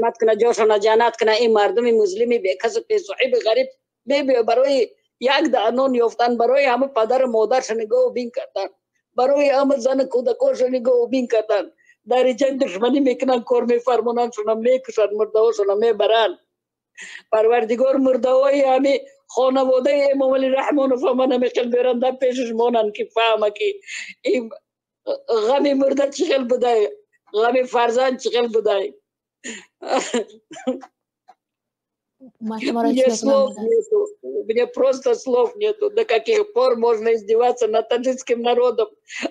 رحمت کنه جاشون جنت کنه این مردم مسلمی بی کس بی صاحب غریب بی برای یک دانون یافتن برای همه پدر مادرش نگاه و بین کردن برای همه زن کودکاش نگاه و بین کردن در جنگ دشمنی میکنن کار میفرمونن شون میکشن مرده هاشون میبرن پروردگار مرده های همه خانواده امام علی رحمان و فهمانه میخل برنده پیشش مانن که فهمه که این غم مرده چخل بوده غم فرزند چخل بوده Мне слов нету, мне просто слов нету. До каких пор можно издеваться над таджикским народом?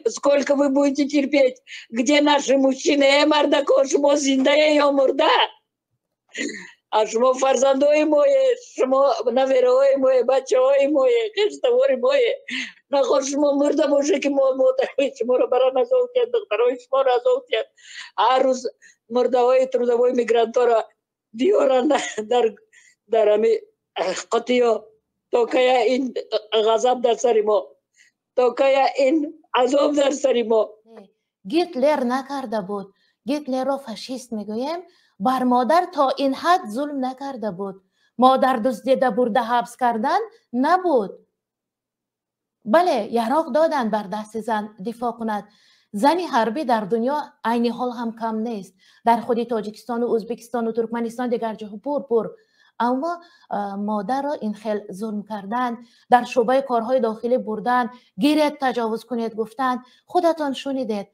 Сколько вы будете терпеть? Где наши мужчины? Мардако, шмо зиндаe йомурда. А шмо фарзандои мое, шмо наверои мое, бачои мое, кештавори мое. Наход шмо мурда мужики мода, шмо рабарана золтят, докторой шмо разолтят. Арус мурдовой трудовой мигрантора بیارن در همی قطعه تا که این غضب در سر ما تا که این عذاب در سر ما گیتلر نکرده بود گیتلر را فاشیست میگویم بر مادر تا این حد ظلم نکرده بود مادر دزدیده برده حبس کردن نبود بله یراق دادن بر دست زن دفاع کند زنی حربی در دنیا عین حال هم کم نیست در خود تاجیکستان و ازبکستان و ترکمنستان دیگر جاها پر اما مادر را این خیل ظلم کردن در شعبه کارهای داخلی بردن گیرید تجاوز کنید گفتن خودتان شنیدید